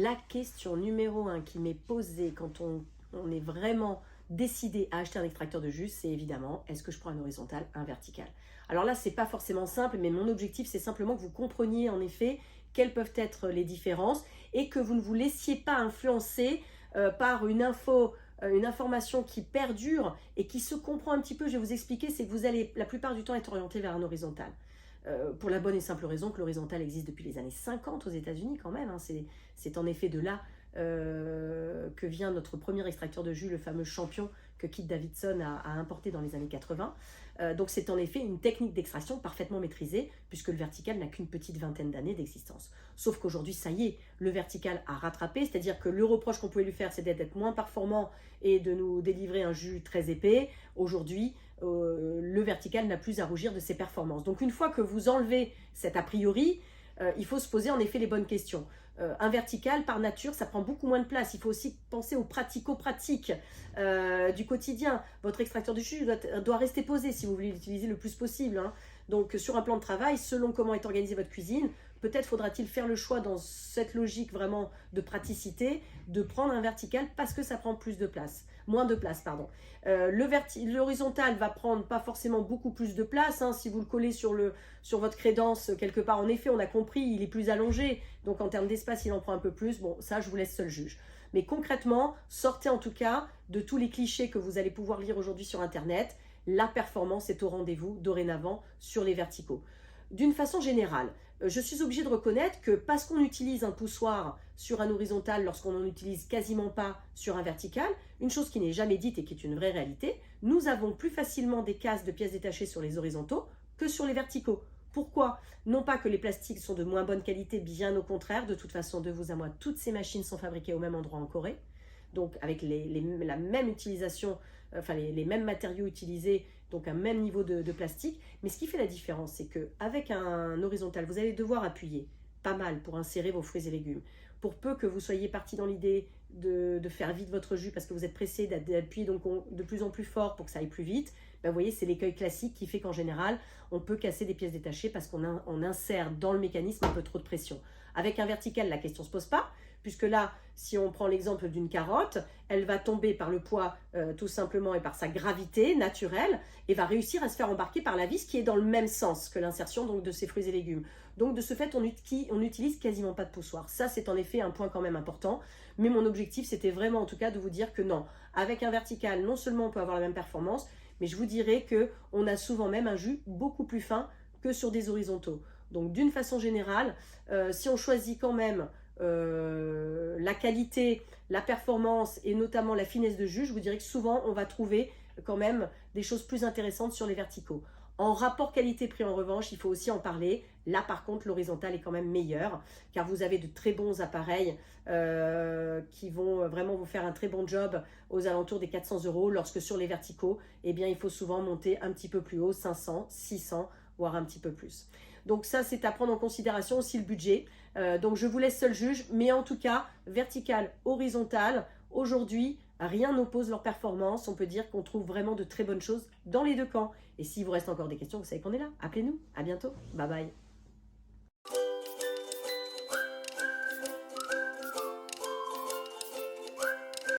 la question numéro 1 qui m'est posée quand on est vraiment décidé à acheter un extracteur de jus, c'est évidemment, est-ce que je prends un horizontal, un vertical? Alors là, c'est pas forcément simple, mais mon objectif, c'est simplement que vous compreniez en effet quelles peuvent être les différences et que vous ne vous laissiez pas influencer par une information qui perdure et qui se comprend un petit peu. Je vais vous expliquer, c'est que vous allez la plupart du temps être orienté vers un horizontal. Pour la bonne et simple raison que l'horizontal existe depuis les années 50 aux États-Unis quand même. Hein. C'est en effet de là que vient notre premier extracteur de jus, le fameux Champion que Kit Davidson a importé dans les années 80. Donc c'est en effet une technique d'extraction parfaitement maîtrisée puisque le vertical n'a qu'une petite vingtaine d'années d'existence. Sauf qu'aujourd'hui, ça y est, le vertical a rattrapé, c'est-à-dire que le reproche qu'on pouvait lui faire, c'est d'être moins performant et de nous délivrer un jus très épais. Aujourd'hui, le vertical n'a plus à rougir de ses performances. Donc une fois que vous enlevez cet a priori, il faut se poser en effet les bonnes questions. Un vertical, par nature, ça prend beaucoup moins de place. Il faut aussi penser aux pratico-pratiques du quotidien. Votre extracteur de jus doit rester posé si vous voulez l'utiliser le plus possible. Hein. Donc sur un plan de travail, selon comment est organisée votre cuisine, peut-être faudra-t-il faire le choix dans cette logique vraiment de praticité, de prendre un vertical parce que ça prend plus de place. Moins de place, pardon. L'horizontal va prendre pas forcément beaucoup plus de place. Hein, si vous le collez sur votre crédence quelque part, en effet, on a compris, il est plus allongé. Donc en termes d'espace, il en prend un peu plus. Bon, ça, je vous laisse seul juge. Mais concrètement, sortez en tout cas de tous les clichés que vous allez pouvoir lire aujourd'hui sur Internet. La performance est au rendez-vous dorénavant sur les verticaux. D'une façon générale, je suis obligée de reconnaître que parce qu'on utilise un poussoir sur un horizontal lorsqu'on n'en utilise quasiment pas sur un vertical, une chose qui n'est jamais dite et qui est une vraie réalité, nous avons plus facilement des casses de pièces détachées sur les horizontaux que sur les verticaux. Pourquoi? Non pas que les plastiques sont de moins bonne qualité, bien au contraire, de toute façon, de vous à moi, toutes ces machines sont fabriquées au même endroit en Corée, donc avec la même utilisation, enfin les mêmes matériaux utilisés, donc un même niveau de plastique. Mais ce qui fait la différence, c'est qu'avec un horizontal, vous allez devoir appuyer pas mal pour insérer vos fruits et légumes. Pour peu que vous soyez parti dans l'idée de faire vite votre jus parce que vous êtes pressé d'appuyer donc de plus en plus fort pour que ça aille plus vite, ben vous voyez, c'est l'écueil classique qui fait qu'en général, on peut casser des pièces détachées parce qu'on insère dans le mécanisme un peu trop de pression. Avec un vertical, la question ne se pose pas, puisque là, si on prend l'exemple d'une carotte, elle va tomber par le poids tout simplement et par sa gravité naturelle et va réussir à se faire embarquer par la vis qui est dans le même sens que l'insertion donc de ses fruits et légumes. Donc de ce fait, on n'utilise quasiment pas de poussoir. Ça, c'est en effet un point quand même important. Mais mon objectif, c'était vraiment en tout cas de vous dire que non, avec un vertical, non seulement on peut avoir la même performance, mais je vous dirais qu'on a souvent même un jus beaucoup plus fin que sur des horizontaux. Donc d'une façon générale, si on choisit quand même la qualité, la performance et notamment la finesse de jus, je vous dirais que souvent on va trouver quand même des choses plus intéressantes sur les verticaux. En rapport qualité-prix en revanche, il faut aussi en parler. Là par contre, l'horizontal est quand même meilleur car vous avez de très bons appareils qui vont vraiment vous faire un très bon job aux alentours des 400 €, lorsque sur les verticaux, eh bien, il faut souvent monter un petit peu plus haut, 500, 600, voire un petit peu plus. Donc ça, c'est à prendre en considération aussi le budget. Donc je vous laisse seul juge, mais en tout cas, vertical, horizontal, aujourd'hui, rien n'oppose leur performance. On peut dire qu'on trouve vraiment de très bonnes choses dans les deux camps. Et s'il vous reste encore des questions, vous savez qu'on est là. Appelez-nous. À bientôt. Bye bye.